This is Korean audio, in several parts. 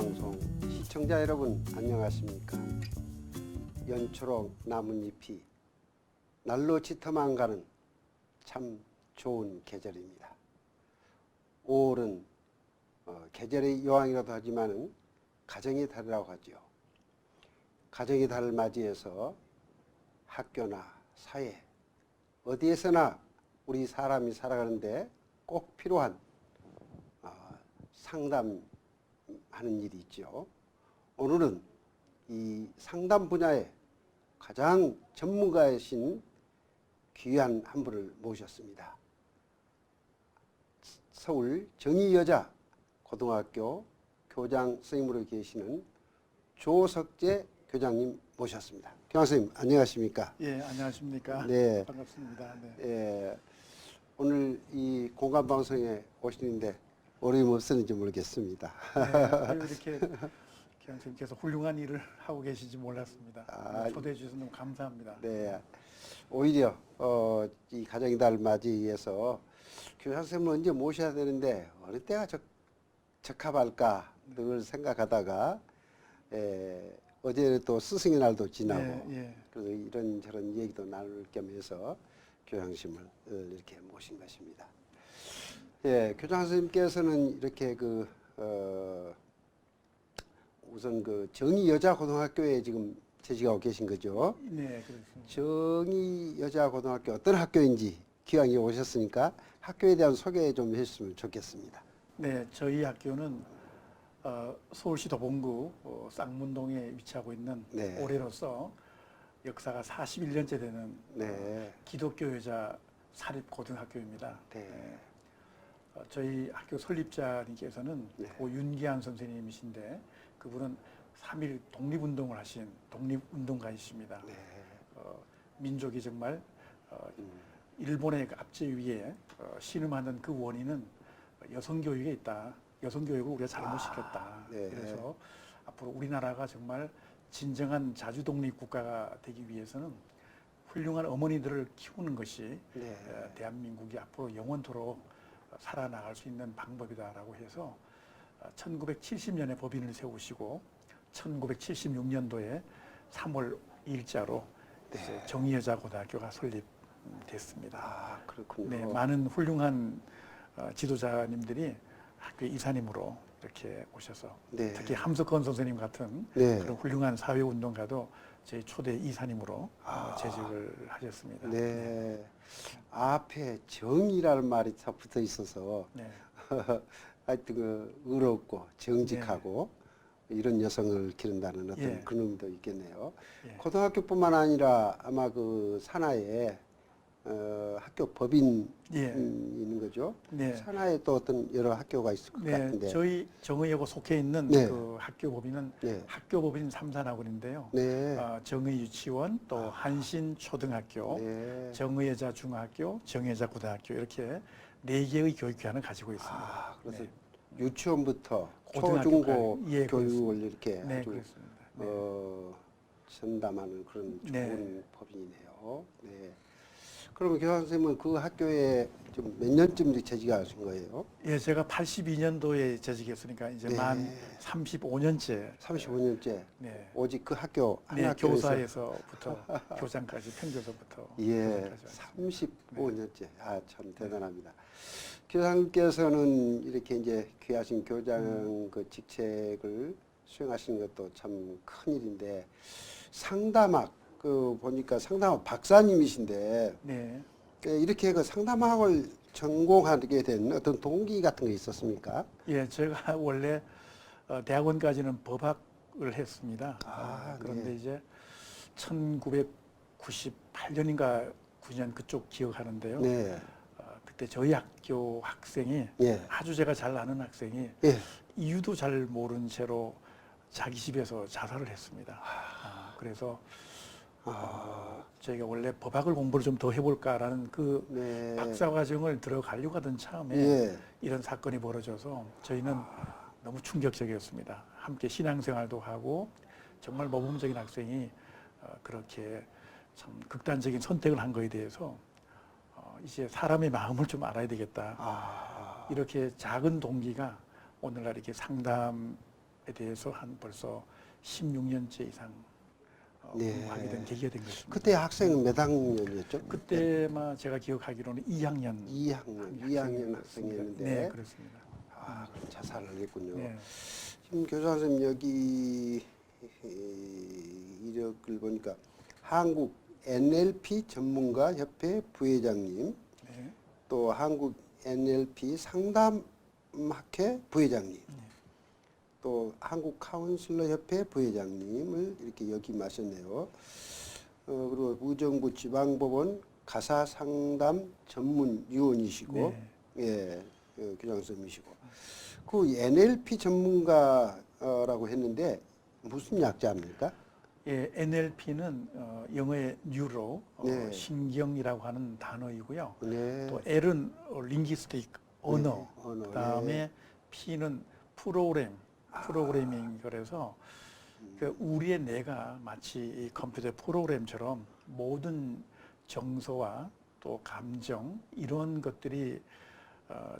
공감방송 시청자 여러분 안녕하십니까. 연초록 나뭇잎이 날로 짙어만 가는 참 좋은 계절입니다. 5월은 계절의 여왕이라도 하지만은 가정의 달이라고 하죠. 가정의 달을 맞이해서 학교나 사회 어디에서나 우리 사람이 살아가는데 꼭 필요한 상담하는 일이 있죠. 오늘은 이 상담 분야에 가장 전문가이신 귀한 한 분을 모셨습니다. 서울 정의여자고등학교 교장 선생님으로 계시는 조석재 교장님 모셨습니다. 교장 선생님 안녕하십니까? 예, 안녕하십니까? 네. 반갑습니다. 네. 예, 오늘 이 공감방송에 오시는데 어려움 없었는지 모르겠습니다. 네, 이렇게 교장님께서 훌륭한 일을 하고 계신지 몰랐습니다. 초대해 주셔서 너무 감사합니다. 네, 오히려 이 가정의 달 맞이해서 교장 선생님을 언제 모셔야 되는데 어느 때가 적합할까 늘 생각하다가 어제 또 스승의 날도 지나고 그래서 이런저런 얘기도 나눌 겸해서 교장님을 이렇게 모신 것입니다. 예, 교장 선생님께서는 이렇게 우선 정의여자고등학교에 지금 재직하고 계신 거죠? 네, 그렇습니다. 정의여자고등학교 어떤 학교인지 기왕에 오셨으니까 학교에 대한 소개 좀 해주시면 좋겠습니다. 네, 저희 학교는 서울시 도봉구 쌍문동에 위치하고 있는 올해로서 역사가 41년째 되는 기독교 여자 사립고등학교입니다. 저희 학교 설립자님께서는 윤기한 선생님이신데 그분은 3.1 독립운동을 하신 독립운동가이십니다. 민족이 정말 일본의 압제 위에 신음하는 그 원인은 여성교육에 있다. 여성교육을 우리가 잘못시켰다. 그래서 앞으로 우리나라가 정말 진정한 자주독립국가가 되기 위해서는 훌륭한 어머니들을 키우는 것이 대한민국이 앞으로 영원토록 살아나갈 수 있는 방법이다라고 해서 1970년에 법인을 세우시고 1976년도에 3월 2일자로 정의여자고등학교가 설립됐습니다. 아, 그렇군요. 네, 많은 훌륭한 지도자님들이 학교 이사님으로 이렇게 오셔서 특히 함석헌 선생님 같은 그런 훌륭한 사회운동가도 저희 초대 이사님으로 재직을 하셨습니다. 네. 앞에 정의라는 말이 다 붙어 있어서 하여튼 의롭고 정직하고 이런 여성을 기른다는 어떤 그런 의미도 있겠네요. 고등학교뿐만 아니라 아마 그 산하에 학교 법인 있는 거죠. 산하에 또 어떤 여러 학교가 있을 것 같은데. 저희 정의여고 속해 있는 그 학교 법인은 학교 법인 3산학원인데요. 정의유치원, 또 한신초등학교, 정의여자 중학교, 정의여자 고등학교 이렇게 4개의 교육기관을 가지고 있습니다. 그래서 유치원부터 초중고 교육을 이렇게 아주 전담하는 그런 좋은 법인이네요. 그러면 교장 선생님은 그 학교에 좀 몇 년쯤 재직하신 거예요? 예, 제가 82년도에 재직했으니까 이제 만 35년째. 35년째. 오직 그 학교 한 학교에서 교사에서부터 교장까지 평교서부터. 35년째. 아, 참 대단합니다. 교장님께서는 이렇게 이제 귀하신 교장 그 직책을 수행하시는 것도 참 큰 일인데 상담학 보니까 상담학 박사님이신데 이렇게 그 상담학을 전공하게 된 어떤 동기 같은 게 있었습니까? 예, 제가 원래 대학원까지는 법학을 했습니다. 그런데 이제 1998년인가 9년 그쪽 기억하는데요. 그때 저희 학교 학생이 아주 제가 잘 아는 학생이 이유도 잘 모른 채로 자기 집에서 자살을 했습니다. 그래서 저희가 원래 법학을 공부를 좀 더 해볼까라는 그 박사과정을 들어가려고 하던 참에 이런 사건이 벌어져서 저희는 너무 충격적이었습니다. 함께 신앙생활도 하고 정말 모범적인 학생이 그렇게 참 극단적인 선택을 한 거에 대해서 이제 사람의 마음을 좀 알아야 되겠다. 이렇게 작은 동기가 오늘날 이렇게 상담 대해서 한 벌써 16년째 이상 네. 공부하게 된 계기가 된 것입니다. 그때 학생은 몇 학년이었죠? 그때만 제가 기억하기로는 2학년 2학년 학생이었는데. 네, 그렇습니다. 그럼 자세히 알겠군요. 네. 지금 교사 선생님 여기 이력을 보니까 한국 NLP 전문가 협회 부회장님, 네. 또 한국 NLP 상담학회 부회장님, 또 한국 카운슬러 협회 부회장님을 이렇게 역임하셨네요. 그리고 의정부 지방법원 가사 상담 전문 위원이시고, 네. 예, 교장 선생님이시고, 그 NLP 전문가라고 했는데 무슨 약자입니까? 예, NLP는 영어의 뉴로, 네. 신경이라고 하는 단어이고요. 네. 또 L은 링귀스틱, 언어, 네, 언어, 그다음에 네. P는 프로그래밍. 그래서 그 우리의 뇌가 마치 이 컴퓨터 프로그램처럼 모든 정서와 또 감정 이런 것들이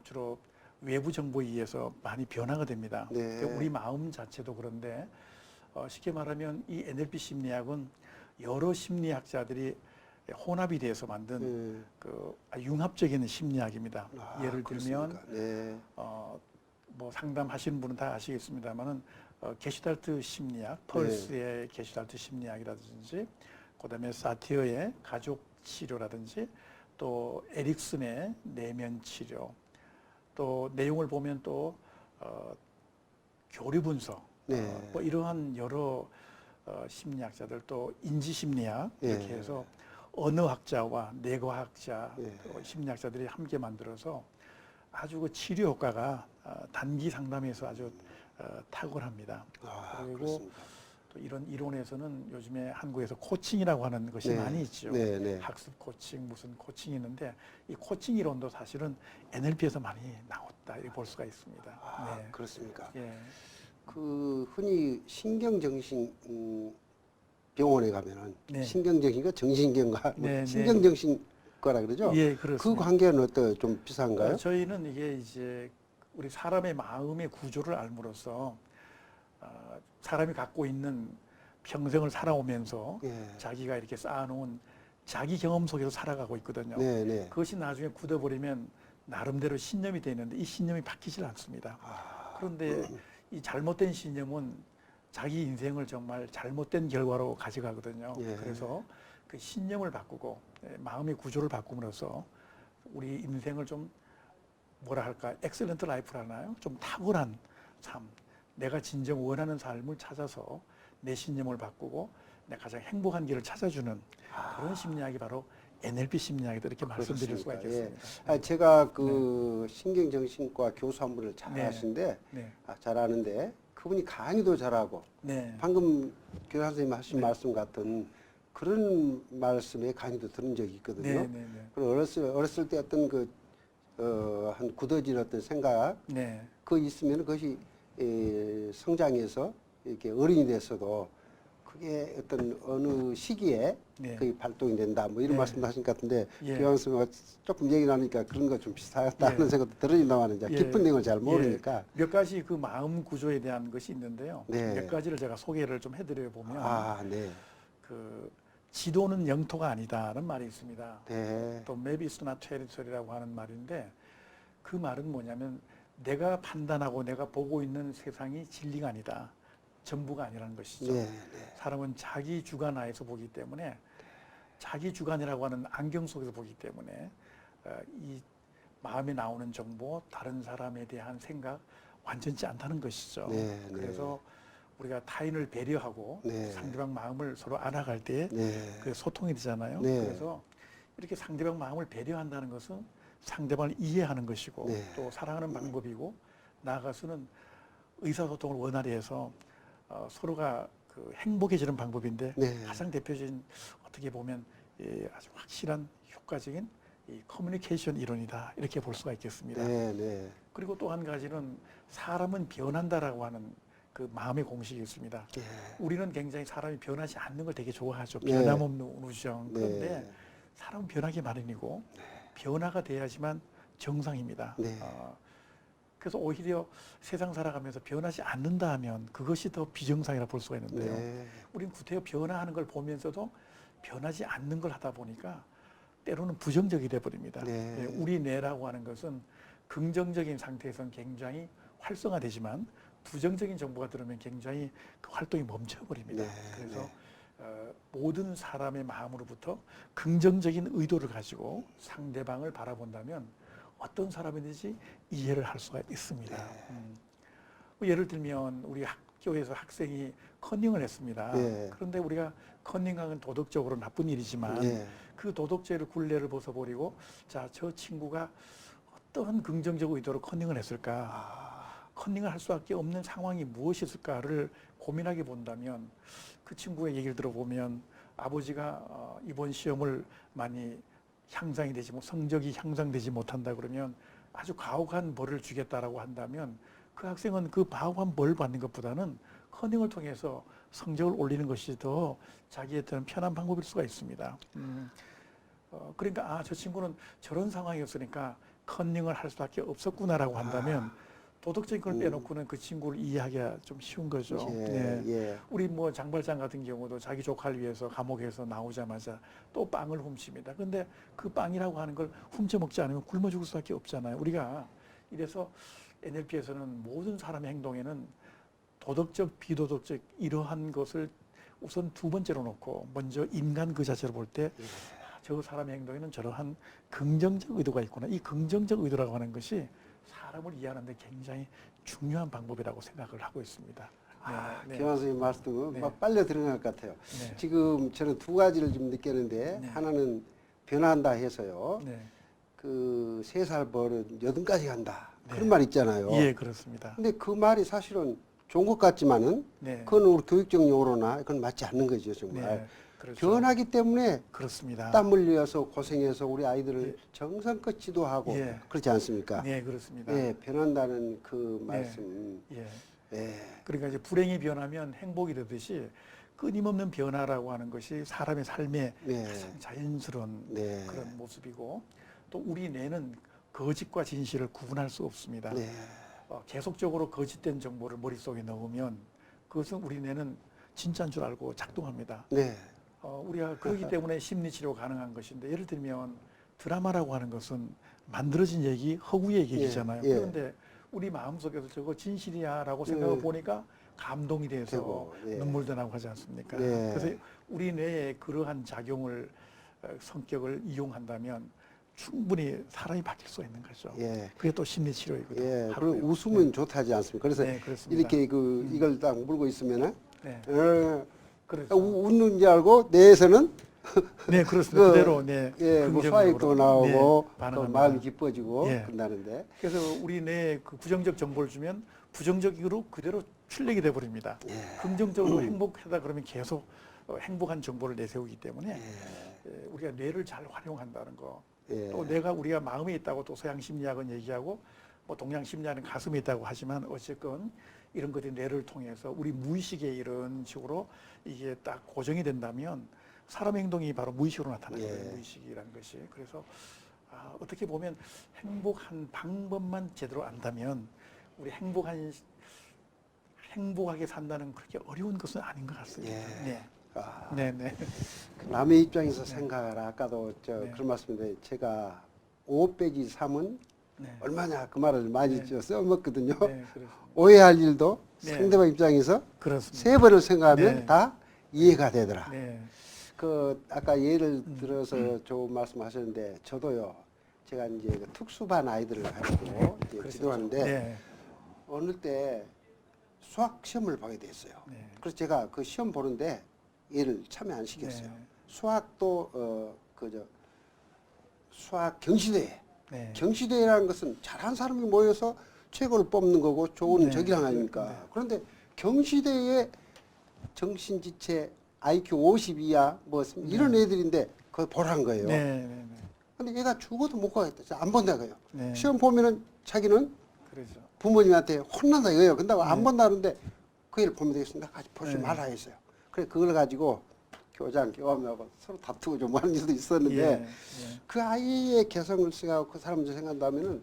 주로 외부 정보에 의해서 많이 변화가 됩니다. 네. 그러니까 우리 마음 자체도 그런데 쉽게 말하면 이 NLP 심리학은 여러 심리학자들이 혼합이 돼서 만든 그 융합적인 심리학입니다. 예를 들면 그렇습니까? 네. 뭐 상담하시는 분은 다 아시겠습니다만은 게슈탈트 심리학, 펄스의 게슈탈트 심리학이라든지, 그다음에 사티어의 가족 치료라든지, 또 에릭슨의 내면 치료, 또 내용을 보면 또 교류 분석, 네. 뭐 이러한 여러 심리학자들, 또 인지 심리학 이렇게 네. 해서 언어학자와 뇌과학자, 네. 또 심리학자들이 함께 만들어서 아주 그 치료 효과가 단기 상담에서 아주 탁월합니다. 그리고 그렇습니다. 또 이런 이론에서는 요즘에 한국에서 코칭이라고 하는 것이 네. 많이 있죠. 네, 네. 학습 코칭, 무슨 코칭이 있는데 이 코칭 이론도 사실은 NLP에서 많이 나왔다 이렇게 볼 수가 있습니다. 네. 그렇습니까? 예. 그 흔히 신경정신 병원에 가면은 네. 신경정신과 정신경과 네, 신경정신과라 그러죠? 예, 그 그렇습니다. 관계는 어때요? 좀 비슷한가요? 저희는 이게 이제 우리 사람의 마음의 구조를 알므로써 사람이 갖고 있는 평생을 살아오면서 예. 자기가 이렇게 쌓아놓은 자기 경험 속에서 살아가고 있거든요. 네, 네. 그것이 나중에 굳어버리면 나름대로 신념이 되는데 이 신념이 바뀌질 않습니다. 그런데 이 잘못된 신념은 자기 인생을 정말 잘못된 결과로 가져가거든요. 예. 그래서 그 신념을 바꾸고 마음의 구조를 바꿈으로써 우리 인생을 좀 뭐라 할까, 엑셀런트 라이프라나요? 좀 탁월한 삶, 내가 진정 원하는 삶을 찾아서 내 신념을 바꾸고 내가 가장 행복한 길을 찾아주는 그런 심리학이 바로 NLP 심리학이다 이렇게 말씀드릴 수가 있겠습니다. 예. 제가 그 신경정신과 교수 한 분을 잘 네. 아시는데, 네. 잘 아는데 그분이 강의도 잘하고 네. 방금 교사 선생님 하신 네. 말씀 같은 그런 말씀에 강의도 들은 적이 있거든요. 네. 네. 네. 그리고 어렸을 때 어떤 한 굳어진 어떤 생각, 네. 그거 있으면 그것이 성장해서 이렇게 어른이 돼서도 그게 어떤 어느 시기에 네. 그게 발동이 된다. 뭐 이런 네. 말씀도 하신 것 같은데, 예. 교양 선생님과 조금 얘기 나누니까 그런 거 좀 비슷하다는 예. 생각도 들으니까만 이제 예. 깊은 내용을 잘 모르니까. 몇 가지 그 마음 구조에 대한 것이 있는데요. 네. 몇 가지를 제가 소개를 좀 해드려 보면 네. 그 지도는 영토가 아니다는 말이 있습니다. 네. 또 maybe it's not territory라고 하는 말인데 그 말은 뭐냐면 내가 판단하고 내가 보고 있는 세상이 진리가 아니다. 전부가 아니라는 것이죠. 네. 사람은 자기 주관 하에서 보기 때문에 자기 주관이라고 하는 안경 속에서 보기 때문에 이 마음에 나오는 정보, 다른 사람에 대한 생각 완전치 않다는 것이죠. 네. 그래서 우리가 타인을 배려하고 네. 상대방 마음을 서로 알아갈 때 네. 그 소통이 되잖아요. 네. 그래서 이렇게 상대방 마음을 배려한다는 것은 상대방을 이해하는 것이고 네. 또 사랑하는 방법이고 나아가서는 의사소통을 원활히 해서 서로가 그 행복해지는 방법인데 네. 가장 대표적인 어떻게 보면 아주 확실한 효과적인 이 커뮤니케이션 이론이다 이렇게 볼 수가 있겠습니다. 네. 네. 그리고 또 한 가지는 사람은 변한다라고 하는 그 마음의 공식이 있습니다. 예. 우리는 굉장히 사람이 변하지 않는 걸 되게 좋아하죠. 네. 변함없는 우정. 그런데 네. 사람은 변하기 마련이고 변화가 돼야지만 정상입니다. 네. 그래서 오히려 세상 살아가면서 변하지 않는다 하면 그것이 더 비정상이라 볼 수가 있는데요. 네. 우리는 구태여 변화하는 걸 보면서도 변하지 않는 걸 하다 보니까 때로는 부정적이 돼버립니다. 네. 예, 우리 뇌라고 하는 것은 긍정적인 상태에서는 굉장히 활성화되지만 부정적인 정보가 들어오면 굉장히 그 활동이 멈춰버립니다. 네. 그래서 네. 모든 사람의 마음으로부터 긍정적인 의도를 가지고 상대방을 바라본다면 어떤 사람이든지 이해를 할 수가 있습니다. 예를 들면 우리 학교에서 학생이 컨닝을 했습니다. 네. 그런데 우리가 컨닝하는 도덕적으로 나쁜 일이지만 네. 그 도덕죄를 굴레를 벗어버리고 자, 저 친구가 어떤 긍정적 의도로 컨닝을 했을까? 컨닝을 할 수밖에 없는 상황이 무엇이 있을까를 고민하게 본다면 그 친구의 얘기를 들어보면 아버지가 이번 시험을 많이 향상이 되지 성적이 향상되지 못한다 그러면 아주 가혹한 벌을 주겠다라고 한다면 그 학생은 그 가혹한 벌 받는 것보다는 커닝을 통해서 성적을 올리는 것이 더 자기한테는 편한 방법일 수가 있습니다. 그러니까 저 친구는 저런 상황이었으니까 컨닝을 할 수밖에 없었구나라고 한다면 도덕적인 걸 빼놓고는 그 친구를 이해하기가 좀 쉬운 거죠. 예, 네. 예. 우리 뭐 장발장 같은 경우도 자기 조카를 위해서 감옥에서 나오자마자 또 빵을 훔칩니다. 근데 그 빵이라고 하는 걸 훔쳐 먹지 않으면 굶어 죽을 수밖에 없잖아요. 우리가 이래서 NLP에서는 모든 사람의 행동에는 도덕적, 비도덕적 이러한 것을 우선 두 번째로 놓고 먼저 인간 그 자체로 볼 때 저 사람의 행동에는 저러한 긍정적 의도가 있구나. 이 긍정적 의도라고 하는 것이 사람을 이해하는데 굉장히 중요한 방법이라고 생각을 하고 있습니다. 네, 김 선생님 말씀은 네. 막 빨려 들어갈 것 같아요. 네. 지금 저는 두 가지를 좀 느꼈는데 네. 하나는 변한다 해서요. 네. 그 3살 버릇 8까지 간다. 네. 그런 말 있잖아요. 예, 그렇습니다. 근데 그 말이 사실은 좋은 것 같지만은 네. 그건 우리 교육적 용어로나 그건 맞지 않는 거죠, 정말. 네, 그렇죠. 변하기 때문에 그렇습니다. 땀 흘려서 고생해서 우리 아이들을 예. 정성껏 지도하고 예. 그렇지 않습니까? 네, 그렇습니다. 예, 변한다는 그 네. 말씀. 예. 예. 그러니까 이제 불행이 변하면 행복이 되듯이 끊임없는 변화라고 하는 것이 사람의 삶의 네. 가장 자연스러운 네. 그런 모습이고 또 우리 뇌는 거짓과 진실을 구분할 수 없습니다. 네. 계속적으로 거짓된 정보를 머릿속에 넣으면 그것은 우리 뇌는 진짜인 줄 알고 작동합니다. 네. 우리가 그렇기 때문에 심리치료 가능한 것인데 예를 들면 드라마라고 하는 것은 만들어진 얘기, 허구의 얘기잖아요. 예, 예. 그런데 우리 마음속에서 저거 진실이야라고 생각해 보니까 감동이 돼서 되고, 예. 눈물도 나고 하지 않습니까? 네. 그래서 우리 뇌에 그러한 작용을 성격을 이용한다면 충분히 사람이 바뀔 수 있는 거죠. 예. 그게 또 심리치료이거든요. 예. 그리고 웃으면 좋다지 않습니까? 그래서 네, 그렇습니다. 이렇게 이걸 딱 물고 있으면은 네, 그렇죠. 그렇죠. 웃는 줄 알고 뇌에서는 네, 그렇습니다. 그대로 네, 예, 뭐 긍정적으로, 소화액도 나오고 네, 또 반응합니다. 마음이 기뻐지고 예. 그런다는데. 그래서 우리 뇌에 그 부정적 정보를 주면 부정적으로 그대로 출력이 돼 버립니다. 예. 긍정적으로 행복하다 그러면 계속 행복한 정보를 내세우기 때문에 예. 우리가 뇌를 잘 활용한다는 거. 예. 또 뇌가 우리가 마음에 있다고 또 서양 심리학은 얘기하고 뭐 동양 심리학은 가슴에 있다고 하지만 어쨌건 이런 것들이 뇌를 통해서 우리 무의식에 이런 식으로 이게 딱 고정이 된다면 사람의 행동이 바로 무의식으로 나타나는 거예요. 예. 무의식이라는 것이. 그래서 어떻게 보면 행복한 방법만 제대로 안다면 우리 행복하게 산다는 그렇게 어려운 것은 아닌 것 같습니다. 예. 네. 아, 네, 네. 남의 입장에서 생각하라. 아까도 네. 그런 말씀인데 제가 5 빼기 3은 네. 얼마냐 그 말을 많이 네. 써먹거든요. 네, 그렇습니다. 오해할 일도 네. 상대방 입장에서 그렇습니다. 3번을 생각하면 네. 다 이해가 되더라. 네. 그 아까 예를 들어서 좋은 말씀하셨는데 저도요. 제가 이제 그 특수반 아이들을 가지고 이제 그렇죠. 지도하는데 네. 어느 때 수학 시험을 보게 됐어요. 네. 그래서 제가 그 시험 보는데 얘를 참여 안 시켰어요. 네. 수학도 수학 경시대회. 네. 경시대회라는 것은 잘한 사람이 모여서 최고를 뽑는 거고 좋은 네. 적이랑 아닙니까? 네. 그런데 경시대회 정신지체 IQ 50 이하 뭐 이런 애들인데 그걸 보라는 거예요. 네. 네. 네. 근데 얘가 죽어도 못 가겠다. 안 본다고요. 네. 시험 보면은 자기는 그렇죠. 부모님한테 혼난다 이거예요. 근데 안 네. 본다는데 그 애를 보면 되겠습니다. 같이 보지 네. 말라 했어요. 그래 그걸 가지고 교감하고 서로 다투고 좀 하는 일도 있었는데 예. 예. 그 아이의 개성을 생각하고 그 사람들 생각한다면은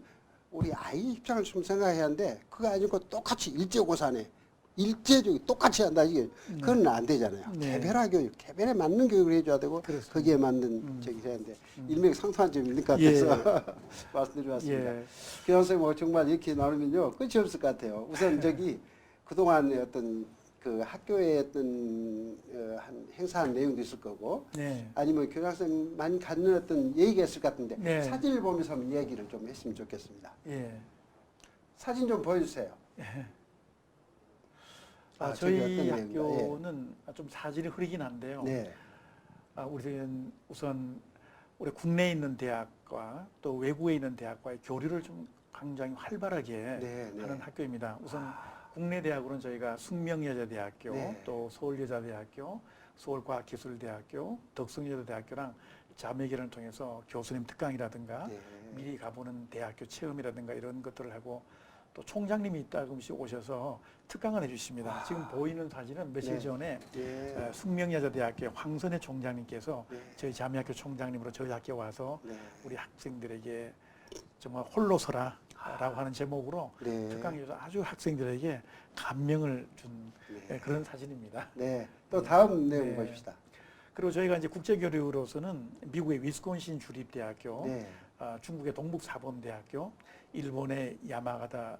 우리 아이 입장을 좀 생각해야 하는데 그거 아니고 똑같이 일제고사네. 일제적이 똑같이 한다 이게 그건 안 되잖아요. 네. 개별화 교육, 개별에 맞는 교육을 해줘야 되고 그렇습니다. 거기에 맞는 저기 해야 되는데 일맥상통한 점이 있는 것 같아서 말씀드려봤습니다. 예. 교장 선생님 정말 이렇게 나누면요 끝이 없을 것 같아요. 우선 저기 그동안 어떤 그 학교의 어떤 한 행사한 내용도 있을 거고 네. 아니면 교장 선생님만 갖는 어떤 얘기가 있을 것 같은데 네. 사진을 보면서 한번 이야기를 좀 했으면 좋겠습니다. 예. 사진 좀 보여주세요. 저기 저희 어떤 내용인가? 학교는 좀 사진이 흐리긴 한데요. 네. 우리는 우선 우리 국내에 있는 대학과 또 외국에 있는 대학과의 교류를 좀 굉장히 활발하게 네, 네. 하는 학교입니다. 우선 국내 대학으로는 저희가 숙명여자대학교, 네. 또 서울여자대학교, 서울과학기술대학교, 덕성여자대학교랑 자매결연을 통해서 교수님 특강이라든가 네. 미리 가보는 대학교 체험이라든가 이런 것들을 하고 또 총장님이 이따금씩 오셔서 특강을 해주십니다. 지금 보이는 사진은 며칠 네. 전에 네. 숙명여자대학교 황선혜 총장님께서 네. 저희 자매학교 총장님으로 저희 학교 와서 네. 우리 학생들에게 정말 홀로 서라라고 하는 제목으로 네. 특강에서 아주 학생들에게 감명을 준 네. 그런 사진입니다. 네. 또 다음 내용 네. 봅시다. 그리고 저희가 이제 국제교류로서는 미국의 위스콘신 주립대학교, 네. 중국의 동북사범대학교, 일본의 야마가다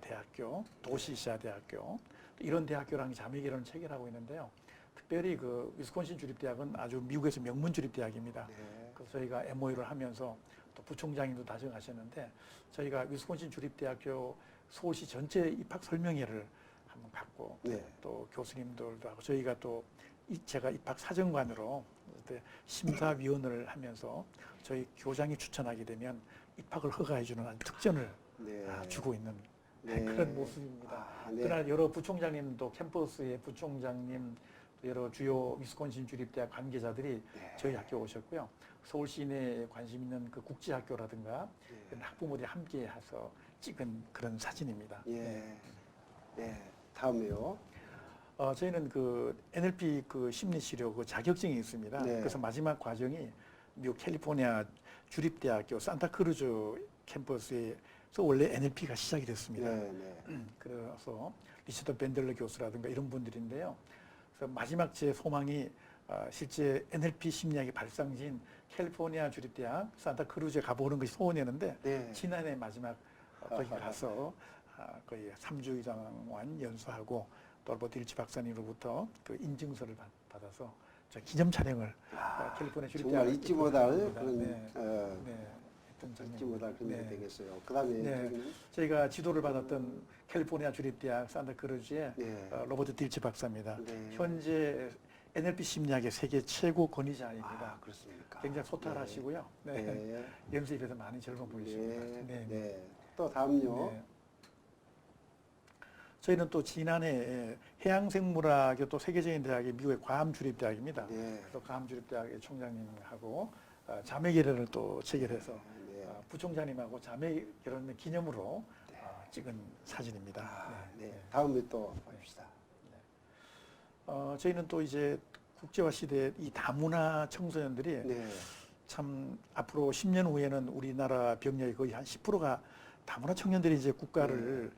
대학교, 도시시아 대학교 이런 대학교랑 자매결연을 체결하고 있는데요. 특별히 그 위스콘신 주립대학은 아주 미국에서 명문 주립대학입니다. 네. 그래서 저희가 MOU를 하면서 또 부총장님도 다정하셨는데 저희가 위스콘신 주립대학교 서울시 전체 입학 설명회를 한번 갖고 네. 또 교수님들도 하고 저희가 또 제가 입학 사정관으로 그때 심사위원을 하면서 저희 교장이 추천하게 되면 입학을 허가해주는 아주 특전을 네. 주고 있는 네. 그런 모습입니다. 네. 그날 여러 부총장님도 캠퍼스의 부총장님 여러 주요 위스콘신 주립대학 관계자들이 네. 저희 학교 오셨고요. 서울 시내에 관심 있는 그 국제학교라든가 이런 학부모들이 함께 해서 찍은 그런 사진입니다. 예. 네. 다음이요. 저희는 그 NLP 그 심리치료 그 자격증이 있습니다. 네. 그래서 마지막 과정이 미국 캘리포니아 주립대학교 산타크루즈 캠퍼스에서 원래 NLP가 시작이 됐습니다. 네. 네. 그래서 리처드 밴들러 교수라든가 이런 분들인데요. 그래서 마지막 제 소망이 실제 NLP 심리학의 발상지인 캘리포니아 주립대학 산타크루즈에 가보는 것이 소원이었는데 네. 지난해 마지막 거기 가서 거의 3주 이상만 연수하고 또 로버트 일치 박사님으로부터 그 인증서를 받아서 저 기념 촬영을 캘리포니아 주립대학 정말 잊지 못할 그런 했던 잊지 장면. 못할 그런 네. 일이 되겠어요. 그다음에 네. 저희가 지도를 받았던 캘리포니아 주립대학 산타크루즈의 네. 로버트 딜치 박사입니다. 네. 현재 NLP 심리학의 세계 최고 권위자입니다. 그렇습니까? 굉장히 소탈하시고요. 네. 네. 연수입에서 많이 젊어 보이십니다. 네. 네. 네. 또 다음요. 네. 저희는 또 지난해 해양생물학이 또 세계적인 대학이 미국의 괌 주립대학입니다. 네. 그래서 괌 주립대학의 총장님하고 자매결연을 또 체결해서 네. 부총장님하고 자매결연 기념으로 찍은 사진입니다. 네. 다음에 또 봅시다. 저희는 또 이제 국제화 시대에 이 다문화 청소년들이 네. 참 앞으로 10년 후에는 우리나라 병력의 거의 한 10%가 다문화 청년들이 이제 국가를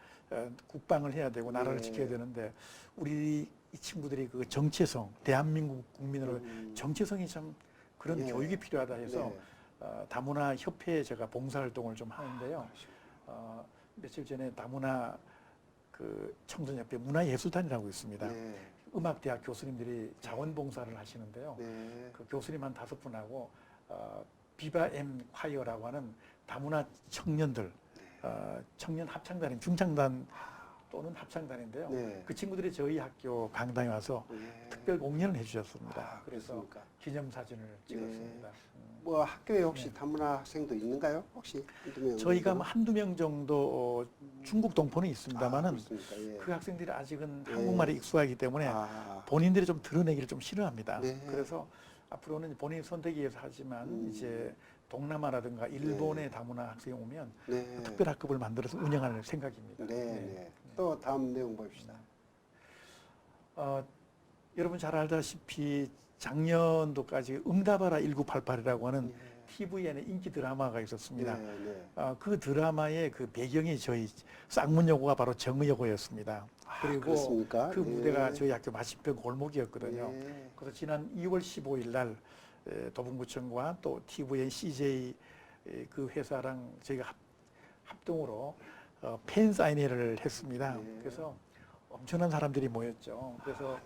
국방을 해야 되고 나라를 네. 지켜야 되는데 우리 이 친구들이 그 정체성, 대한민국 국민으로 정체성이 참 그런 네. 교육이 필요하다 해서 네. 다문화 협회에 제가 봉사활동을 좀 하는데요. 며칠 전에 다문화 그 청소년협회 문화예술단이라고 있습니다. 네. 음악대학 교수님들이 자원봉사를 하시는데요. 네. 그 교수님 한 5분하고 비바 엠 콰이어라고 하는 다문화 청년들 청년 합창단인 중창단 또는 합창단인데요. 네. 그 친구들이 저희 학교 강당에 와서 네. 특별 공연을 해주셨습니다. 그래서 그렇습니까? 기념사진을 찍었습니다. 뭐 학교에 혹시 다문화 학생도 있는가요? 혹시 한두 명? 저희가 뭐 한두 명 정도 중국 동포는 있습니다만은 그렇습니까? 예. 그 학생들이 아직은 예. 한국말에 익숙하기 때문에 본인들이 좀 드러내기를 좀 싫어합니다. 네. 그래서 앞으로는 본인 선택에 의해서 하지만 이제 동남아라든가 일본의 다문화 학생이 오면 네. 특별 학급을 만들어서 운영할 생각입니다. 네. 네. 또 다음 내용 봅시다. 여러분 잘 알다시피 작년도까지 응답하라 1988이라고 하는 TVN의 인기 드라마가 있었습니다. 네, 네. 그 드라마의 그 배경이 저희 쌍문여고가 바로 정의여고였습니다. 그리고 그렇습니까? 그 네. 무대가 저희 학교 맞은편 골목이었거든요. 네. 그래서 지난 2월 15일 날 도봉구청과 또 TVN CJ 그 회사랑 저희가 합동으로 팬 사인회를 했습니다. 네. 그래서 엄청난 사람들이 모였죠. 그래서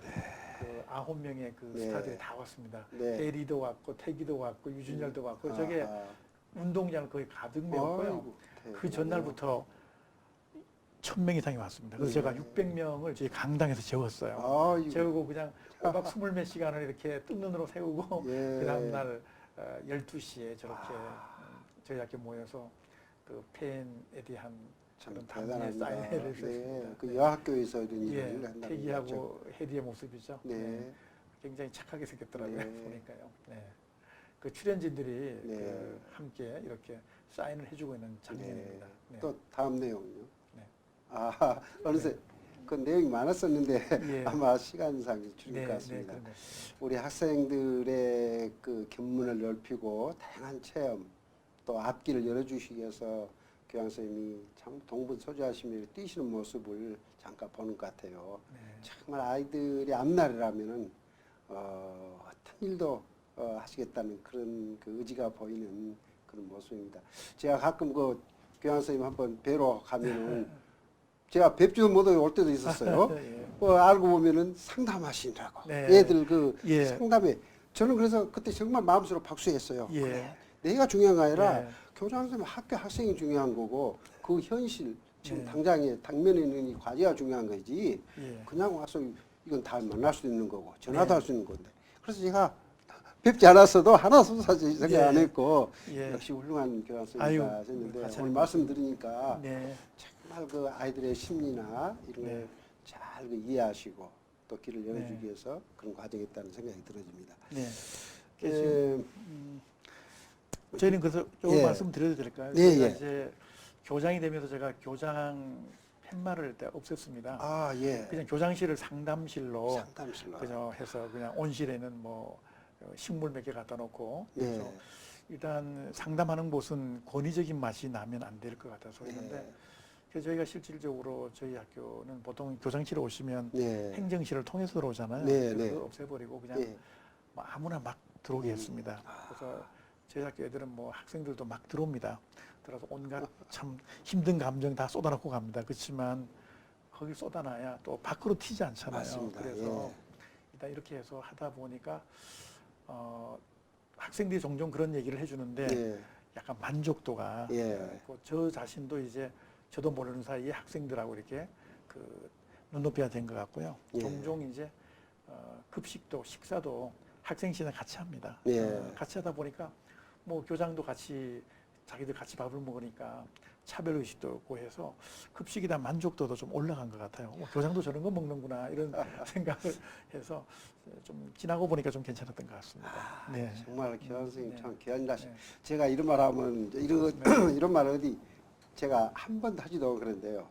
그 9명의 그 네. 스타들이 다 왔습니다. 네. 대리도 왔고 태기도 왔고 유준열도 왔고 저게 운동장을 거의 가득 메웠고요. 아이고, 그 전날부터 1000명 이상이 왔습니다. 그래서 네. 제가 600명을 저희 강당에서 재웠어요. 아이고. 재우고 그냥 꼬박 20몇 시간을 이렇게 뜬 눈으로 세우고 예. 그 다음날 12시에 저렇게 저희 학교 모여서 그 팬에 대한 참 그런 담례 대단합니다. 사인회를 네. 했습니다. 그 여학교에서 이런 일을 예, 한다는 거죠. 태기하고 혜리의 모습이죠. 네. 네. 굉장히 착하게 생겼더라고요. 네. 보니까요. 네. 그 출연진들이 네. 그 함께 이렇게 사인을 해주고 있는 장면입니다. 네. 또 다음 내용은요. 네. 어느새 그 내용이 많았었는데 예. 아마 시간상 줄일 네, 것 같습니다. 그런 것 같습니다. 우리 학생들의 그 견문을 넓히고 다양한 체험 또 앞길을 열어주시기 위해서 교양 선생님이 참 동분서주하시며 뛰시는 모습을 잠깐 보는 것 같아요. 네. 정말 아이들이 앞날이라면은 어떤 일도 하시겠다는 그런 그 의지가 보이는 그런 모습입니다. 제가 가끔 그 교양 선생님 한번 뵈러 가면은 제가 뵙지도 못하고 올 때도 있었어요. 예. 알고 보면은 상담하시느라고 네. 애들 그 예. 상담에 저는 그래서 그때 정말 마음속으로 박수했어요. 예. 그래, 내가 중요한 거 아니라 예. 교장 선생님 학교 학생이 중요한 거고 그 현실 지금 예. 당장에 당면에 있는 이 과제가 중요한 거지. 예. 그냥 와서 이건 다 만날 수 있는 거고 전화도 네. 할 수 있는 건데. 그래서 제가 뵙지 않았어도 하나도 사실 생각 예. 안 했고 예. 역시 훌륭한 교장 아유, 선생님이다 하셨는데 같이 오늘 하는 말씀 들으니까 네. 정말 그 아이들의 심리나 이런 네. 걸 잘 이해하시고 또 길을 열어주기 네. 위해서 그런 과정이 있다는 생각이 들어집니다. 네. 예, 저희는 그래서 조금 예. 말씀드려도 될까요? 예, 제가 예. 이제 교장이 되면서 제가 교장 팻말을 일단 없앴습니다. 예. 그냥 교장실을 상담실로 상담실로. 그냥 해서 그냥 온실에는 뭐 식물 몇 개 갖다 놓고 네. 그래서 일단 상담하는 곳은 권위적인 맛이 나면 안 될 것 같아서 했는데 네. 그래서 저희가 실질적으로 저희 학교는 보통 교장실에 오시면 네. 행정실을 통해서 들어오잖아요. 네, 그래서 네. 그걸 없애버리고 그냥 네. 뭐 아무나 막 들어오게 했습니다. 그래서 저희 학교 애들은 뭐 학생들도 막 들어옵니다. 들어서 온갖 참 힘든 감정 다 쏟아놓고 갑니다. 그렇지만 거기 쏟아놔야 또 밖으로 튀지 않잖아요. 맞습니다. 그래서 예. 일단 이렇게 해서 하다 보니까 학생들이 종종 그런 얘기를 해주는데 예. 약간 만족도가 예. 저 자신도 이제 저도 모르는 사이에 학생들하고 이렇게 그 눈높이가 된 것 같고요. 예. 종종 이제 급식도 식사도 학생 시간 같이 합니다. 예. 같이 하다 보니까 뭐 교장도 같이 자기들 같이 밥을 먹으니까 차별 의식도 없고 해서 급식에 대한 만족도도 좀 올라간 것 같아요. 교장도 저런 거 먹는구나 이런 생각을 해서 좀 지나고 보니까 좀 괜찮았던 것 같습니다. 네. 정말 교장 선생님 네. 참 귀한 자식. 네. 제가 이런 말 하면 이런 말 어디 제가 한 번도 하지도 않고 그런데요.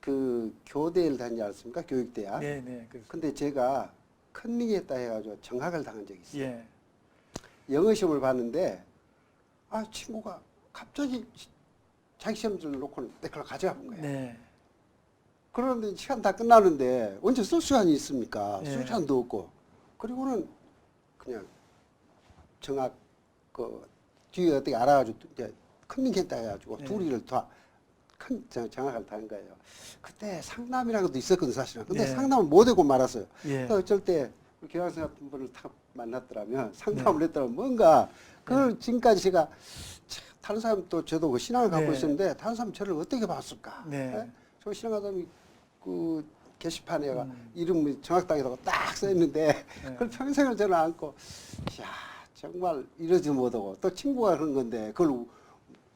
그 교대를 다니지 않습니까? 교육대학. 네, 네. 그래서 근데 제가 컨닝했다 해가지고 정학을 당한 적이 있어요. 예. 영어 시험을 봤는데 친구가 갑자기 자기 시험지를 놓고 내 걸 가져가 본 거예요. 네. 그런데 시간 다 끝나는데 언제 쓸 시간이 있습니까? 예. 쓸 시간도 없고. 그리고는 그냥 정학 그 뒤에 어떻게 알아가지고 이제 컨닝했다 해가지고 예. 둘이를 다 큰 정학을 다닌 거예요. 그때 상담이라는 것도 있었거든 사실은. 근데 예. 상담을 못하고 말았어요. 예. 그래서 어쩔 때 교장선생 같은 분을 딱 만났더라면 상담을 했더라면 뭔가 그걸 지금까지 제가 참 다른 사람 또 저도 그 신앙을 갖고 네. 있었는데 다른 사람 저를 어떻게 봤을까? 네. 예? 저 신앙하다니 그 게시판에 이름 정학당이라고 딱 써있는데 그걸 평생을 저는 안고 야 정말 이러지 못하고 또 친구가 그런 건데 그걸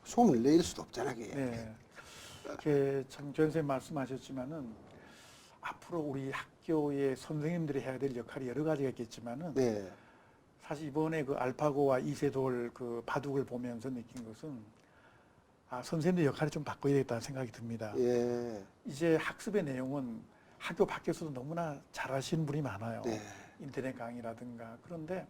소문을 내릴 수도 없잖아 그게. 네. 참 교수님 말씀하셨지만은 앞으로 우리 학교의 선생님들이 해야 될 역할이 여러 가지가 있겠지만은 네. 사실 이번에 그 알파고와 이세돌 그 바둑을 보면서 느낀 것은 선생님들 역할이 좀 바꿔야 되겠다는 생각이 듭니다. 예. 이제 학습의 내용은 학교 밖에서도 너무나 잘하시는 분이 많아요. 네. 인터넷 강의라든가. 그런데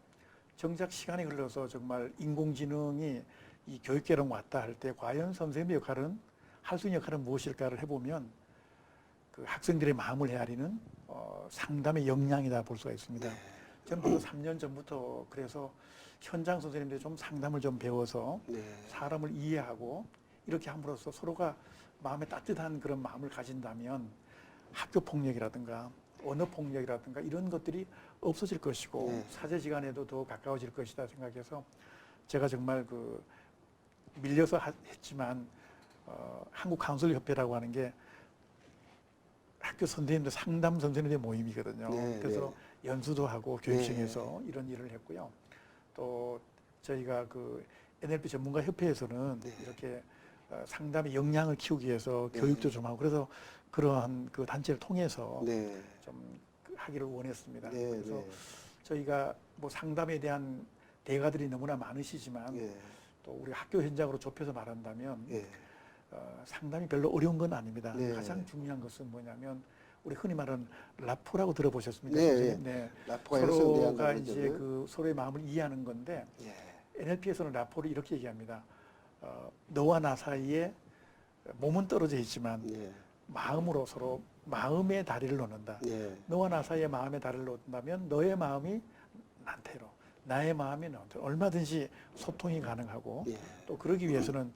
정작 시간이 흘러서 정말 인공지능이 이 교육계로 왔다 할 때 과연 선생님의 역할은 할 수 있는 역할은 무엇일까를 해보면 그 학생들의 마음을 헤아리는 상담의 역량이다 볼 수가 있습니다. 저는 벌써 3년 전부터 그래서 현장 선생님들이 좀 상담을 좀 배워서 사람을 이해하고 이렇게 함으로써 서로가 마음에 따뜻한 그런 마음을 가진다면 학교 폭력이라든가 언어 폭력이라든가 이런 것들이 없어질 것이고 사제지간에도 더 가까워질 것이다 생각해서 제가 정말 그 밀려서 했지만 한국 카운슬 협회라고 하는 게 학교 선생님들 상담 선생님들의 모임이거든요. 그래서 연수도 하고 교육청에서 이런 일을 했고요. 또 저희가 그 NLP 전문가 협회에서는 이렇게 상담의 역량을 키우기 위해서 교육도 좀 하고 그래서 그러한 그 단체를 통해서 좀 하기를 원했습니다. 그래서 저희가 뭐 상담에 대한 대가들이 너무나 많으시지만 또 우리 학교 현장으로 좁혀서 말한다면 상담이 별로 어려운 건 아닙니다. 가장 중요한 것은 뭐냐면 우리 흔히 말하는 라포라고 들어보셨습니까? 서로가 이제 그 서로의 마음을 이해하는 건데 NLP에서는 라포를 이렇게 얘기합니다. 너와 나 사이에 몸은 떨어져 있지만 마음으로 서로 마음의 다리를 놓는다. 너와 나 사이에 마음의 다리를 놓는다면 너의 마음이 나한테로 나의 마음이 나한테로 얼마든지 소통이 가능하고 또 그러기 위해서는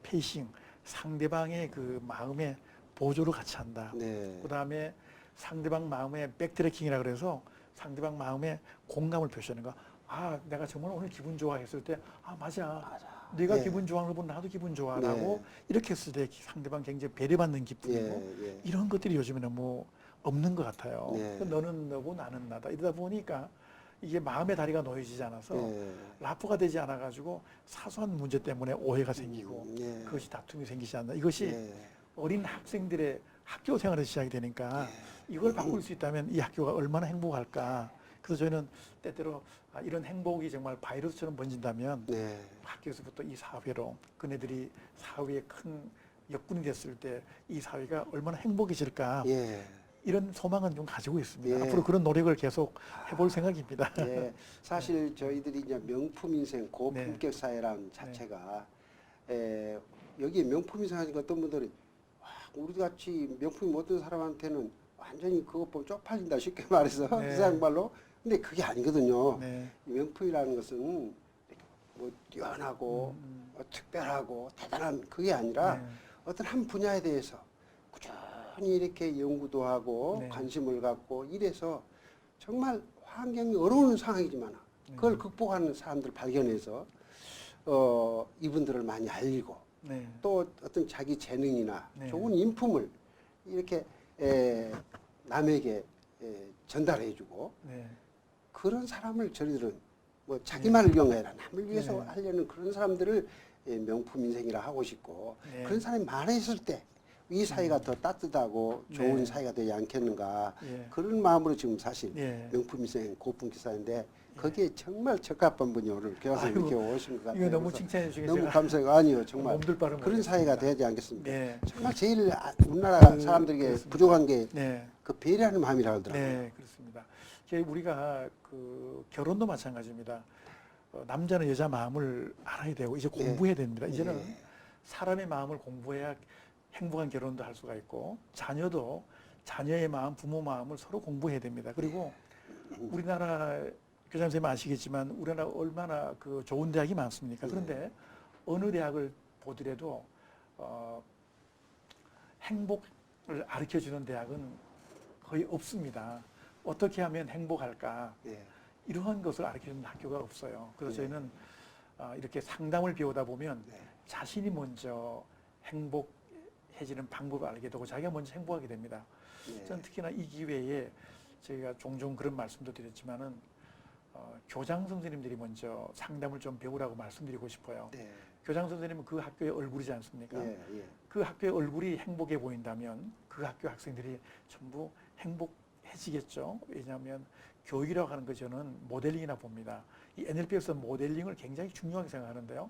페이싱 상대방의 그 마음의 보조를 같이 한다. 그 다음에 상대방 마음의 백트래킹이라 그래서 상대방 마음의 공감을 표시하는 거. 아, 내가 정말 오늘 기분 좋아 했을 때, 아, 맞아. 네가 기분 좋아하는 거 보면 나도 기분 좋아라고 이렇게 했을 때 상대방 굉장히 배려받는 기쁨이고 이런 것들이 요즘에는 뭐 없는 것 같아요. 너는 너고 나는 나다. 이러다 보니까 이게 마음의 다리가 놓여지지 않아서 라포가 되지 않아가지고 사소한 문제 때문에 오해가 생기고 그것이 다툼이 생기지 않나. 이것이 어린 학생들의 학교 생활에서 시작이 되니까 이걸 바꿀 수 있다면 이 학교가 얼마나 행복할까. 그래서 저희는 때때로 이런 행복이 정말 바이러스처럼 번진다면 학교에서부터 이 사회로 그네들이 사회에 큰 역군이 됐을 때 이 사회가 얼마나 행복해질까. 이런 소망은 좀 가지고 있습니다. 앞으로 그런 노력을 계속 해볼 생각입니다. 사실 저희들이 이제 명품 인생 고품격 사회라는 자체가 여기 명품 인생 하니까 어떤 분들이 우리 같이 명품이 못 든 사람한테는 완전히 그것 보면 쪽팔린다 쉽게 말해서 세상 말로. 근데 그게 아니거든요. 명품이라는 것은 뭐 뛰어나고 특별하고 대단한 그게 아니라 어떤 한 분야에 대해서 꾸준히 이렇게 연구도 하고 관심을 갖고 이래서 정말 환경이 어려운 상황이지만 그걸 극복하는 사람들 발견해서 이분들을 많이 알리고 또 어떤 자기 재능이나 좋은 인품을 이렇게 남에게 전달해주고 그런 사람을 저희들은 뭐 자기만을 위한 게 아니라 남을 위해서 하려는 그런 사람들을 명품 인생이라 하고 싶고 그런 사람이 많아졌을 때 이 사회가 더 따뜻하고 좋은 사회가 되지 않겠는가 그런 마음으로 지금 사실 명품 인생 고품격 사회인데 거기에 정말 적합한 분이 오늘 교수님 이렇게 오신 것 같아요. 이거 너무 칭찬해 주시겠어요? 너무 감사해요. 아니요, 정말 그런 사회가 되지 않겠습니까? 정말 제일 우리나라 사람들에게 부족한 게 그 배려하는 마음이라고 하더라고요. 네, 그렇습니다. 우리가 그 결혼도 마찬가지입니다. 남자는 여자 마음을 알아야 되고 이제 공부해야 됩니다. 이제는 사람의 마음을 공부해야 행복한 결혼도 할 수가 있고 자녀도 자녀의 마음, 부모 마음을 서로 공부해야 됩니다. 그리고 우리나라 교장 선생님 아시겠지만 우리나라 얼마나 그 좋은 대학이 많습니까? 그런데 어느 대학을 보더라도 행복을 가르쳐주는 대학은 거의 없습니다. 어떻게 하면 행복할까? 이러한 것을 가르쳐주는 학교가 없어요. 그래서 저희는 이렇게 상담을 배우다 보면 자신이 먼저 행복해지는 방법을 알게 되고 자기가 먼저 행복하게 됩니다. 저는 특히나 이 기회에 저희가 종종 그런 말씀도 드렸지만은 교장 선생님들이 먼저 상담을 좀 배우라고 말씀드리고 싶어요. 교장 선생님은 그 학교의 얼굴이지 않습니까? 그 학교의 얼굴이 행복해 보인다면 그 학교 학생들이 전부 행복해지겠죠. 왜냐하면 교육이라고 하는 거 저는 모델링이나 봅니다. 이 NLP에서 모델링을 굉장히 중요하게 생각하는데요.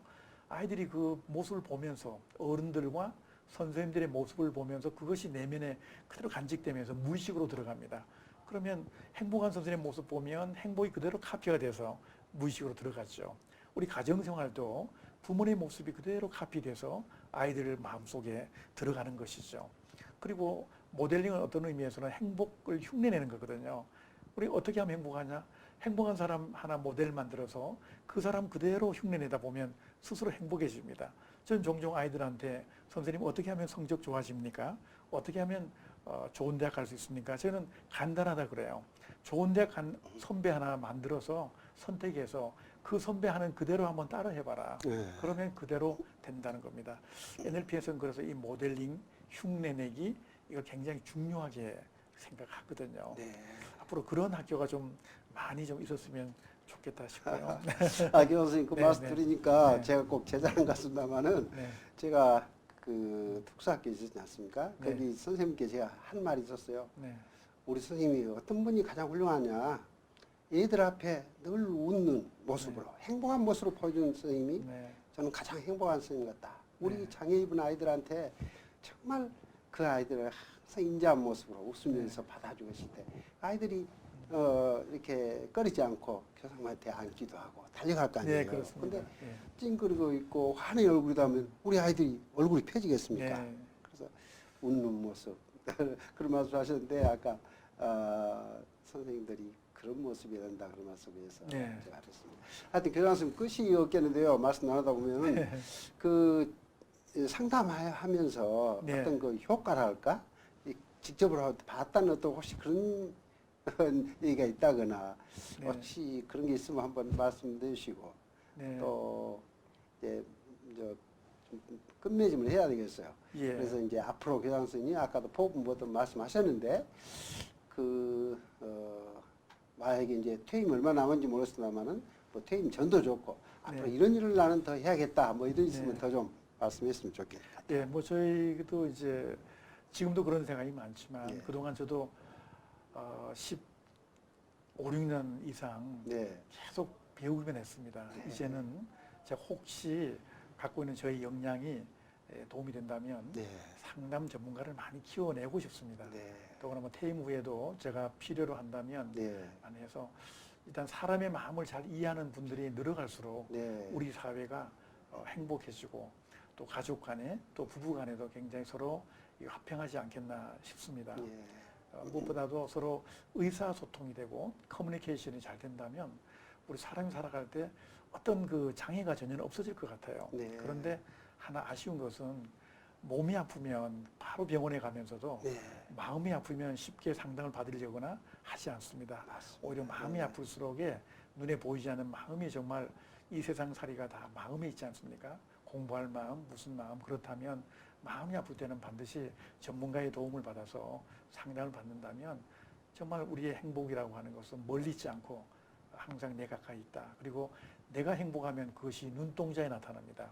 아이들이 그 모습을 보면서 어른들과 선생님들의 모습을 보면서 그것이 내면에 그대로 간직되면서 무의식으로 들어갑니다. 그러면 행복한 선생님의 모습 보면 행복이 그대로 카피가 돼서 무의식으로 들어갔죠. 우리 가정생활도 부모의 모습이 그대로 카피돼서 아이들 마음속에 들어가는 것이죠. 그리고 모델링은 어떤 의미에서는 행복을 흉내내는 거거든요. 우리 어떻게 하면 행복하냐? 행복한 사람 하나 모델 만들어서 그 사람 그대로 흉내내다 보면 스스로 행복해집니다. 저는 종종 아이들한테 선생님 어떻게 하면 성적 좋아집니까? 어떻게 하면 좋은 대학 갈 수 있습니까? 저는 간단하다 그래요. 좋은 대학 간 선배 하나 만들어서 선택해서 그 선배 하는 그대로 한번 따라 해봐라. 그러면 그대로 된다는 겁니다. NLP에서는 그래서 이 모델링, 흉내내기 이걸 굉장히 중요하게 생각하거든요. 네. 앞으로 그런 학교가 좀 많이 좀 있었으면 좋겠다 싶어요. 교수님 그 말씀 드리니까 제가 꼭 제자랑 갔습니다마는 제가 그 특수학교 있었지 않습니까? 거기 선생님께 제가 한 말이 있었어요. 우리 선생님이 어떤 분이 가장 훌륭하냐? 애들 앞에 늘 웃는 모습으로 행복한 모습으로 보여주는 선생님이 저는 가장 행복한 선생님 같다. 우리 장애 입은 아이들한테 정말 그 아이들을 항상 인자한 모습으로 웃으면서 받아주고 있을 때 아이들이 이렇게 꺼리지 않고 교사님한테 앉기도 하고 달려갈 거 아니에요. 그런데 찡그리고 있고 환희 얼굴이다 하면 우리 아이들이 얼굴이 펴지겠습니까? 그래서 웃는 모습 그런 말씀 하셨는데 아까 선생님들이 그런 모습이어야 된다 그런 말씀에서 제가 하셨습니다. 하여튼 교장선생님 끝이 없겠는데요. 말씀 나누다 보면 그 상담하면서 어떤 그 효과랄까 직접으로 봤다는 어떤 혹시 그런 얘기가 있다거나 혹시 그런 게 있으면 한번 말씀해 주시고 또 이제 좀 끝맺음을 해야 되겠어요. 그래서 이제 앞으로 교장 선생님이 아까도 포부 뭐도 말씀하셨는데 만약에 이제 퇴임 얼마 남은지 모르겠습니다만은 뭐 퇴임 전도 좋고 앞으로 이런 일을 나는 더 해야겠다 뭐 이런 있으면 더 좀 말씀했으면 좋겠다. 예, 뭐 저희도 이제 지금도 그런 생각이 많지만 그동안 저도 15, 16년 이상 계속 배우기만 했습니다. 이제는 제가 혹시 갖고 있는 저희 역량이 도움이 된다면 상담 전문가를 많이 키워내고 싶습니다. 더구나 뭐 퇴임 후에도 제가 필요로 한다면 많이 해서 일단 사람의 마음을 잘 이해하는 분들이 늘어갈수록 우리 사회가 행복해지고 또 가족 간에 또 부부 간에도 굉장히 서로 화평하지 않겠나 싶습니다. 무엇보다도 서로 의사소통이 되고 커뮤니케이션이 잘 된다면 우리 사람이 살아갈 때 어떤 그 장애가 전혀 없어질 것 같아요. 그런데 하나 아쉬운 것은 몸이 아프면 바로 병원에 가면서도 마음이 아프면 쉽게 상담을 받으려거나 하지 않습니다. 오히려 마음이 아플수록에 눈에 보이지 않는 마음이 정말 이 세상 살이가 다 마음에 있지 않습니까? 공부할 마음, 무슨 마음 그렇다면 마음이 아플 때는 반드시 전문가의 도움을 받아서 상담을 받는다면 정말 우리의 행복이라고 하는 것은 멀리 있지 않고 항상 내 가까이 있다. 그리고 내가 행복하면 그것이 눈동자에 나타납니다.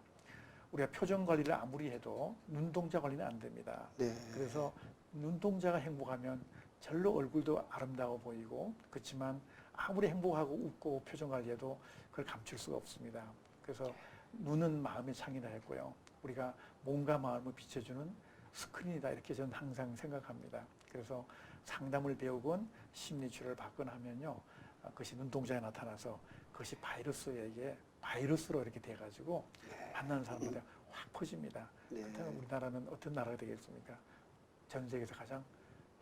우리가 표정 관리를 아무리 해도 눈동자 관리는 안 됩니다. 그래서 눈동자가 행복하면 절로 얼굴도 아름다워 보이고 그렇지만 아무리 행복하고 웃고 표정 관리해도 그걸 감출 수가 없습니다. 그래서 눈은 마음의 창이라 했고요. 우리가 몸과 마음을 비춰주는 스크린이다 이렇게 저는 항상 생각합니다. 그래서 상담을 배우건 심리치료를 받거나 하면요. 그것이 눈동자에 나타나서 그것이 바이러스로 이렇게 돼가지고 만나는 사람들이 확 퍼집니다. 그렇다면 우리나라는 어떤 나라가 되겠습니까? 전 세계에서 가장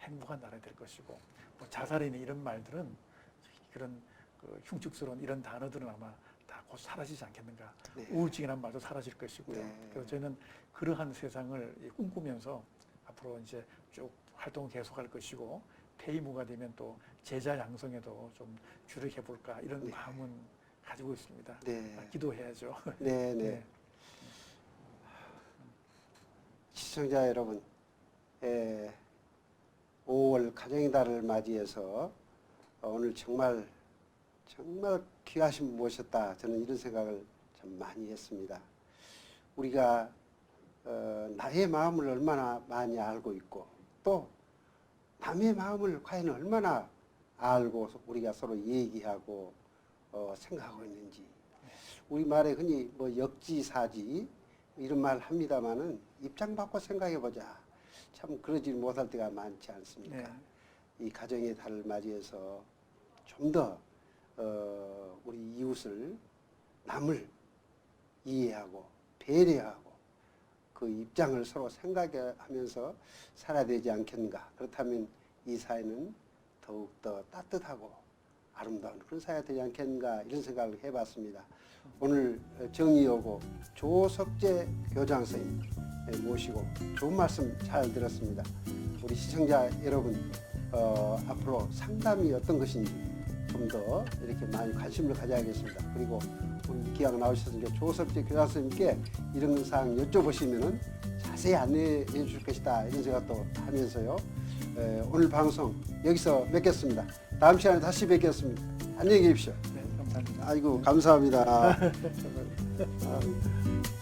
행복한 나라가 될 것이고 뭐 자살이나 이런 말들은 그런 그 흉측스러운 이런 단어들은 아마 다 곧 사라지지 않겠는가. 우울증이라는 말도 사라질 것이고요. 그래서 저는 그러한 세상을 꿈꾸면서 앞으로 이제 쭉 활동을 계속할 것이고 퇴임 후가 되면 또 제자 양성에도 좀 주력해 볼까 이런 마음은 가지고 있습니다. 기도해야죠. 시청자 여러분, 5월 가정의 달을 맞이해서 오늘 정말 귀하신 분 모셨다. 저는 이런 생각을 참 많이 했습니다. 우리가 나의 마음을 얼마나 많이 알고 있고 또 남의 마음을 과연 얼마나 알고 우리가 서로 얘기하고 생각하고 있는지. 우리말에 흔히 뭐 역지사지 이런 말 합니다마는 입장 바꿔 생각해 보자. 참 그러지 못할 때가 많지 않습니까? 이 가정의 달을 맞이해서 좀 더 우리 이웃을 남을 이해하고 배려하고 그 입장을 서로 생각하면서 살아야 되지 않겠는가. 그렇다면 이 사회는 더욱더 따뜻하고 아름다운 그런 사회가 되지 않겠는가 이런 생각을 해봤습니다. 오늘 정의여고 조석재 교장 선생님 모시고 좋은 말씀 잘 들었습니다. 우리 시청자 여러분 앞으로 상담이 어떤 것인지 좀 더 이렇게 많이 관심을 가져야겠습니다. 그리고 우리 기왕 나오셔서 이제 조석재 교장 선생님께 이런 사항 여쭤보시면은 자세히 안내해 주실 것이다 이런 생각도 하면서요. 오늘 방송 여기서 맺겠습니다. 다음 시간에 다시 뵙겠습니다. 안녕히 계십시오. 네, 감사합니다. 아이고 감사합니다. 감사합니다.